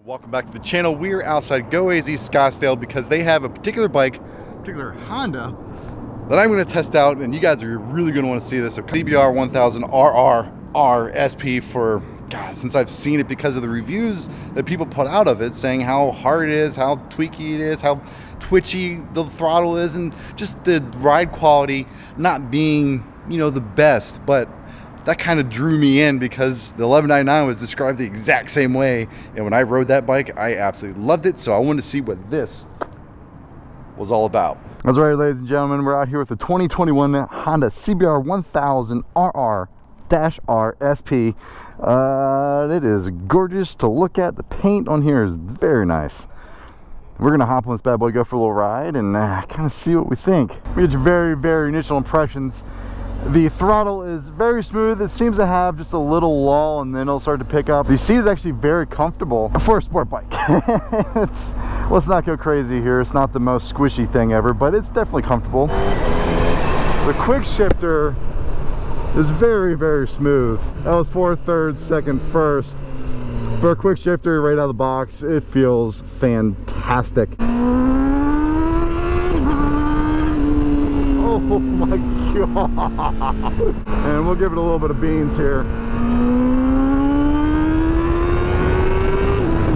Welcome back to the channel. We're outside Go AZ Scottsdale because they have a particular bike, particular Honda, that I'm going to test out, and you guys are really going to want to see this. So CBR 1000 RR SP for, God, since I've seen it because of the reviews that people put out of it, saying how hard it is, how tweaky it is, how twitchy the throttle is, and just the ride quality not being, you know, the best. But that kind of drew me in because the 1199 was described the exact same way, and when I rode that bike, I absolutely loved it. So I wanted to see what this was all about. That's right, ladies and gentlemen, we're out here with the 2021 Honda CBR 1000 RR-R SP. It is gorgeous to look at. The paint on here is very nice. We're gonna hop on this bad boy, go for a little ride, and kind of see what we think. We get your very initial impressions. The throttle is very smooth. It seems to have just a little lull and then it'll start to pick up. The seat is actually very comfortable for a sport bike. Let's not go crazy here. It's not the most squishy thing ever, but it's definitely comfortable. The quick shifter is very smooth. That was 4/3, 2nd, 1st. For a quick shifter right out of the box, it feels fantastic. Oh my god. And we'll give it a little bit of beans here.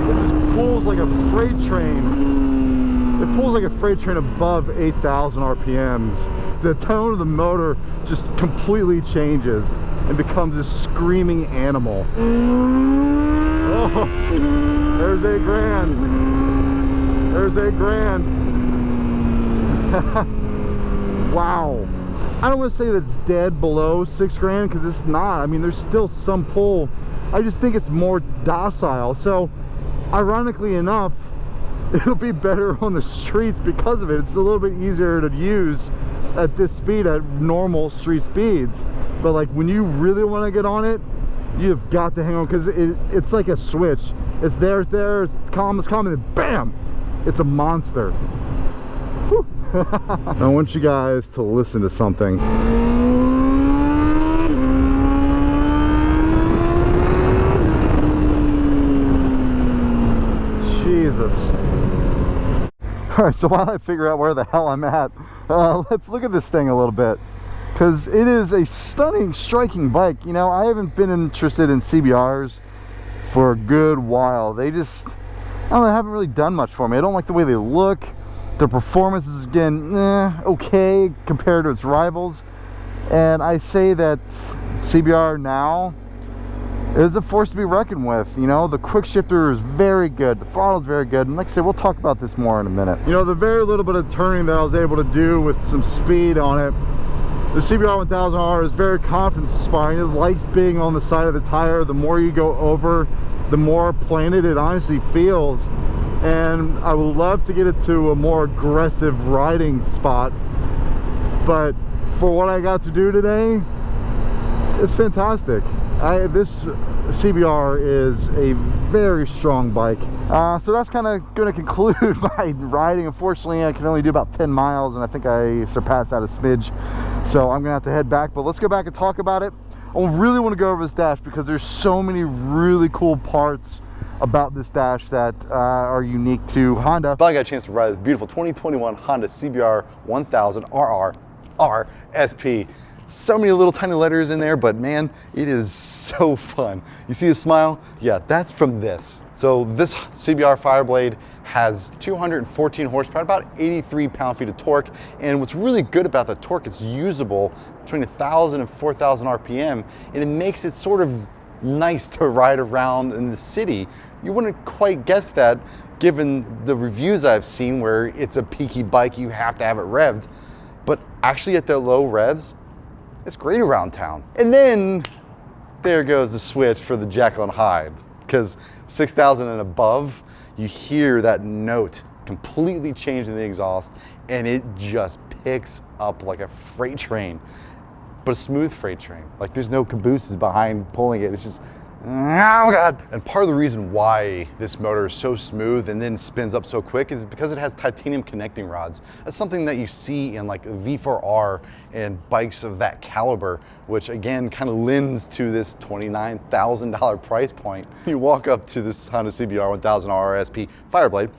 It just pulls like a freight train. It pulls like a freight train above 8,000 RPMs. The tone of the motor just completely changes and becomes a screaming animal. Oh, there's $8 grand. There's $8 grand. Wow. I don't want to say that it's dead below $6 grand, because it's not. I mean, there's still some pull. I just think it's more docile. So ironically enough, it'll be better on the streets because of it. It's a little bit easier to use at this speed, at normal street speeds. But like when you really want to get on it, you've got to hang on, because it's like a switch. It's there, it's calm, and then bam, it's a monster. Whew. I want you guys to listen to something. Jesus. Alright, so while I figure out where the hell I'm at, let's look at this thing a little bit, because it is a stunning, striking bike. You know, I haven't been interested in CBRs for a good while. They just, I don't know, haven't really done much for me. I don't like the way they look. The performance is, again, okay compared to its rivals. And I say that CBR now is a force to be reckoned with. You know, the quick shifter is very good. The throttle is very good. And like I said, we'll talk about this more in a minute. You know, the very little bit of turning that I was able to do with some speed on it, the CBR 1000R is very confidence inspiring. It likes being on the side of the tire. The more you go over, the more planted it honestly feels. And I would love to get it to a more aggressive riding spot, but for what I got to do today, it's fantastic. This CBR is a very strong bike. So that's kind of going to conclude my riding. Unfortunately, I can only do about 10 miles, and I think I surpassed that a smidge. So I'm going to have to head back, but let's go back and talk about it. I really want to go over this dash because there's so many really cool parts about this dash that are unique to Honda. But I got a chance to ride this beautiful 2021 Honda CBR 1000 RR SP. So many little tiny letters in there, but man, it is so fun. You see the smile? Yeah, that's from this. So this CBR Fireblade has 214 horsepower, about 83 pound-feet of torque. And what's really good about the torque, it's usable between 1,000 and 4,000 RPM, and it makes it sort of nice to ride around in the city. You wouldn't quite guess that given the reviews I've seen where it's a peaky bike, you have to have it revved. But actually at the low revs, it's great around town. And then there goes the switch for the Jekyll and Hyde, because 6,000 and above, you hear that note completely change in the exhaust, and it just picks up like a freight train. But a smooth freight train. Like there's no cabooses behind pulling it. It's just Oh God. And part of the reason why this motor is so smooth and then spins up so quick is because it has titanium connecting rods. That's something that you see in like V4R and bikes of that caliber, which again kind of lends to this $29,000 price point. You walk up to this Honda CBR 1000 RRSP Fireblade,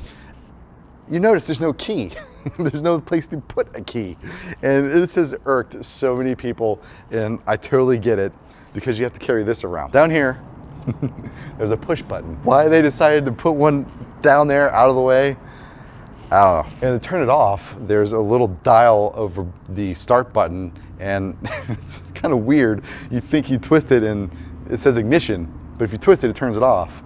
you notice there's no key. There's no place to put a key. And this has irked so many people, and I totally get it, because you have to carry this around. Down here, there's a push button. Why they decided to put one down there out of the way, I don't know. And to turn it off, there's a little dial over the start button, and it's kind of weird. You think you twist it and it says ignition, but if you twist it, it turns it off.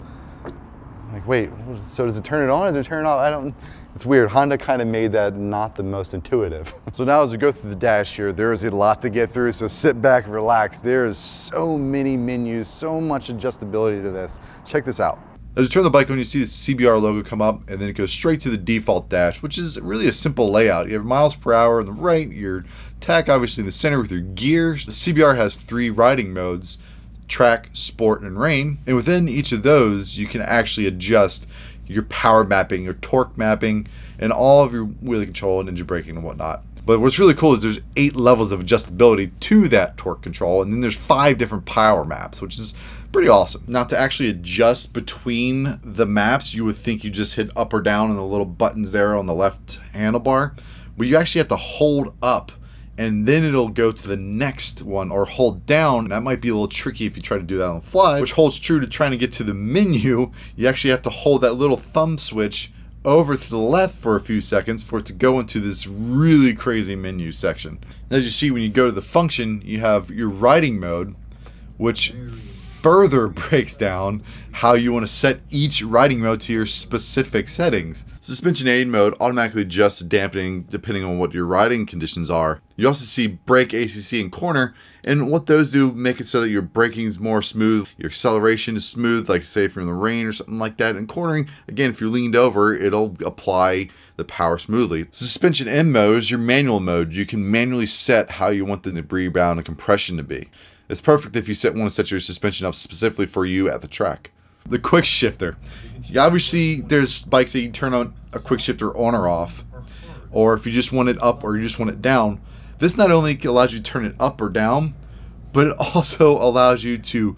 Like, wait, so does it turn it on? Does it turn it off? It's weird. Honda kind of made that not the most intuitive. So now as we go through the dash here, there is a lot to get through, so sit back, relax. There is so many menus, so much adjustability to this. Check this out. As you turn the bike on, you see the CBR logo come up, and then it goes straight to the default dash, which is really a simple layout. You have miles per hour on the right, your tach obviously in the center with your gears. The CBR has 3 riding modes: track, sport, and rain. And within each of those, you can actually adjust your power mapping, your torque mapping, and all of your wheelie control and engine braking and whatnot. But what's really cool is there's 8 levels of adjustability to that torque control, and then there's 5 different power maps, which is pretty awesome. Now, to actually adjust between the maps, you would think you just hit up or down on the little buttons there on the left handlebar, but you actually have to hold up and then it'll go to the next one, or hold down. That might be a little tricky if you try to do that on the fly, which holds true to trying to get to the menu. You actually have to hold that little thumb switch over to the left for a few seconds for it to go into this really crazy menu section. And as you see, when you go to the function, you have your riding mode, which further breaks down how you want to set each riding mode to your specific settings. Suspension aid mode automatically adjusts dampening depending on what your riding conditions are. You also see brake, ACC, and corner, and what those do make it so that your braking is more smooth, your acceleration is smooth, like say if you're in the rain or something like that, and cornering, again, if you're leaned over, it'll apply the power smoothly. Suspension M mode is your manual mode. You can manually set how you want the debris bound and compression to be. It's perfect if you want to set your suspension up specifically for you at the track. The quick shifter. Obviously, there's bikes that you turn on a quick shifter on or off, or if you just want it up or you just want it down. This not only allows you to turn it up or down, but it also allows you to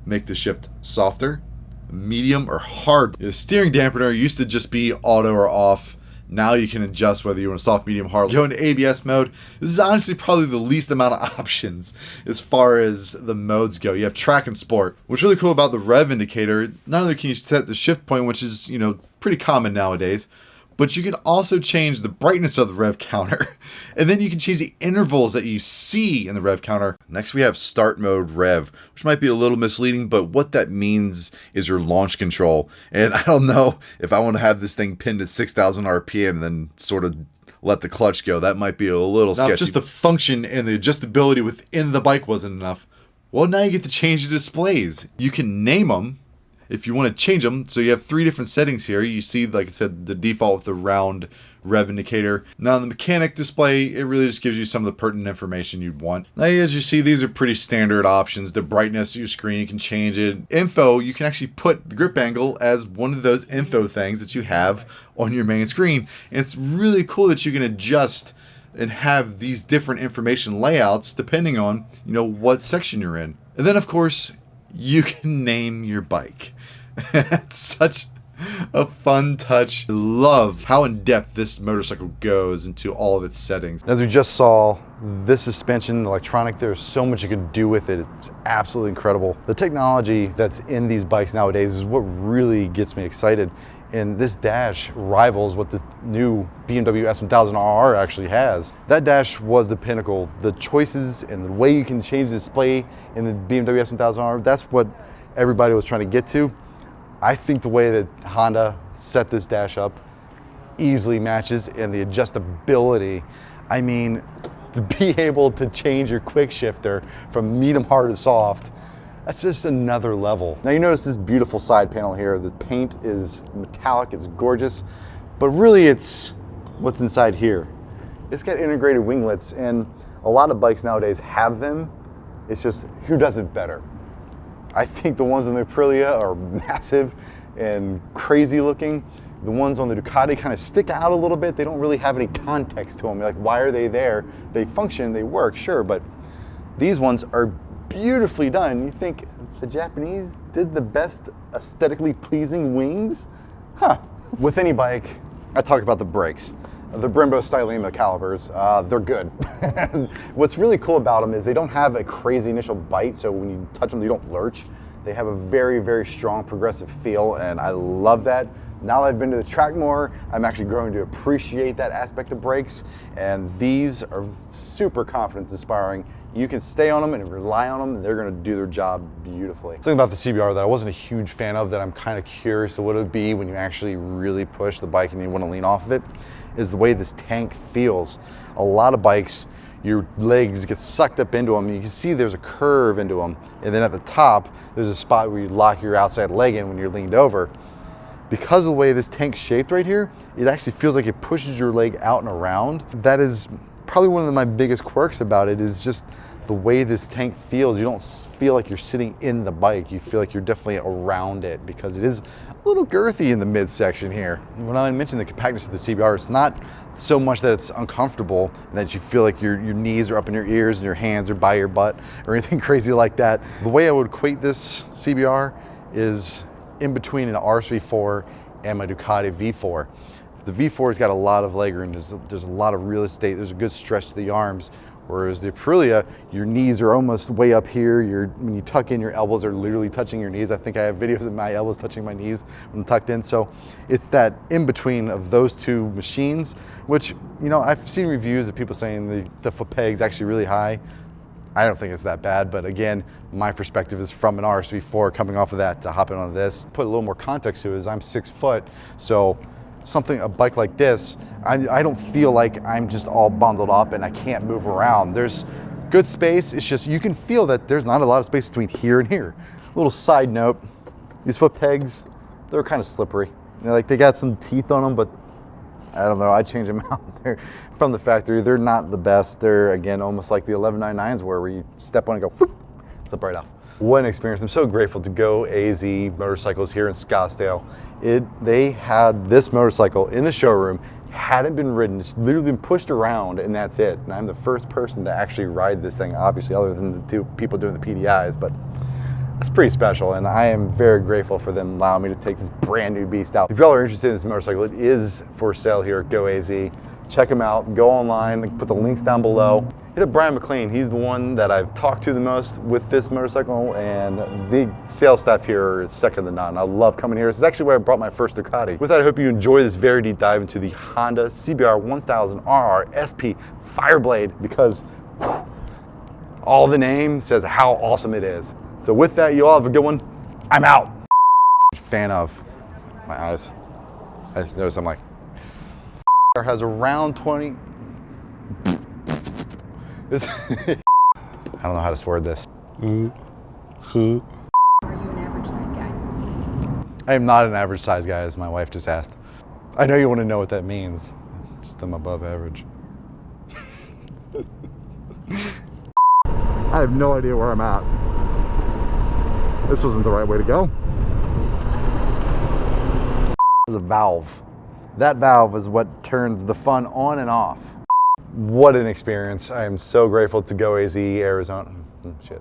make the shift softer, medium, or hard. The steering dampener used to just be auto or off. Now you can adjust whether you want soft, medium, hard. Go into ABS mode. This is honestly probably the least amount of options as far as the modes go. You have track and sport. What's really cool about the rev indicator, not only can you set the shift point, which is, pretty common nowadays, but you can also change the brightness of the rev counter. And then you can change the intervals that you see in the rev counter. Next, we have start mode rev, which might be a little misleading, but what that means is your launch control. And I don't know if I want to have this thing pinned at 6,000 RPM and then sort of let the clutch go. That might be a little sketchy. Now, if just the function and the adjustability within the bike wasn't enough, well, now you get to change the displays. You can name them if you want to change them. So you have 3 different settings here. You see, like I said, the default with the round rev indicator. Now the mechanic display, it really just gives you some of the pertinent information you'd want. Now as you see, these are pretty standard options. The brightness of your screen, you can change it. Info, you can actually put the grip angle as one of those info things that you have on your main screen. And it's really cool that you can adjust and have these different information layouts depending on, what section you're in. And then of course, you can name your bike. It's such a fun touch. I love how in depth this motorcycle goes into all of its settings. As we just saw, this suspension, electronic, there's so much you can do with it. It's absolutely incredible. The technology that's in these bikes nowadays is what really gets me excited. And this dash rivals what this new BMW S1000RR actually has. That dash was the pinnacle. The choices and the way you can change the display in the BMW S1000RR, that's what everybody was trying to get to. I think the way that Honda set this dash up easily matches, and the adjustability. I mean, to be able to change your quick shifter from medium, hard to soft, that's just another level. Now you notice this beautiful side panel here. The paint is metallic, it's gorgeous, but really it's what's inside here. It's got integrated winglets, and a lot of bikes nowadays have them. It's just, who does it better? I think the ones on the Aprilia are massive and crazy looking. The ones on the Ducati kind of stick out a little bit. They don't really have any context to them. You're like, why are they there? They function, they work, sure, but these ones are beautifully done. You think the Japanese did the best aesthetically pleasing wings? Huh. With any bike, I talk about the brakes. The Brembo Stylema calipers, they're good. What's really cool about them is they don't have a crazy initial bite, so when you touch them, you don't lurch. They have a very, very strong progressive feel, and I love that. Now that I've been to the track more, I'm actually growing to appreciate that aspect of brakes, and these are super confidence inspiring. You can stay on them and rely on them, and they're gonna do their job beautifully. Something about the CBR that I wasn't a huge fan of that I'm kind of curious of what it would be when you actually really push the bike and you wanna lean off of it, is the way this tank feels. A lot of bikes, your legs get sucked up into them. You can see there's a curve into them. And then at the top, there's a spot where you lock your outside leg in when you're leaned over. Because of the way this tank's shaped right here, it actually feels like it pushes your leg out and around. That is probably one of my biggest quirks about it, is just the way this tank feels. You don't feel like you're sitting in the bike. You feel like you're definitely around it, because it is a little girthy in the midsection here. When I mentioned the compactness of the CBR, it's not so much that it's uncomfortable and that you feel like your knees are up in your ears and your hands are by your butt or anything crazy like that. The way I would equate this CBR is in between an RS-V4 and my Ducati V4. The V4's got a lot of legroom. There's a lot of real estate. There's a good stretch to the arms. Whereas the Aprilia, your knees are almost way up here. When you tuck in, your elbows are literally touching your knees. I think I have videos of my elbows touching my knees when I'm tucked in. So it's that in between of those two machines, which, you know, I've seen reviews of people saying the foot peg's actually really high. I don't think it's that bad, but again, my perspective is from an RS-V4 coming off of that to hopping on this. Put a little more context to it, is I'm 6 foot, so a bike like this, I don't feel like I'm just all bundled up and I can't move around. There's good space. It's just, you can feel that there's not a lot of space between here and here. Little side note, these foot pegs, they're kind of slippery. You know, like they got some teeth on them, but I don't know, I change them out. They're from the factory. They're not the best. They're, again, almost like the 1199s where you step on and go, whoop, slip right off. What an experience. I'm so grateful to Go AZ Motorcycles here in Scottsdale. They had this motorcycle in the showroom, hadn't been ridden, it's literally been pushed around, and that's it. And I'm the first person to actually ride this thing, obviously, other than the 2 people doing the PDIs, but that's pretty special, and I am very grateful for them allowing me to take this brand new beast out. If y'all are interested in this motorcycle, it is for sale here at Go AZ. Check them out, go online, put the links down below. Hit up Brian McLean, he's the one that I've talked to the most with this motorcycle, and the sales staff here is second to none. I love coming here. This is actually where I brought my first Ducati. With that, I hope you enjoy this very deep dive into the Honda CBR 1000RR SP Fireblade, because whew, all the name says how awesome it is. So with that, you all have a good one. I'm out. Fan of my eyes. I just noticed I'm like, has around 20. This I don't know how to word this. Are you an average size guy? I am not an average size guy, as my wife just asked. I know you want to know what that means. Just I'm above average. I have no idea where I'm at. This wasn't the right way to go. There's a valve. That valve is what turns the fun on and off. What an experience. I am so grateful to Go AZ Arizona. Shit.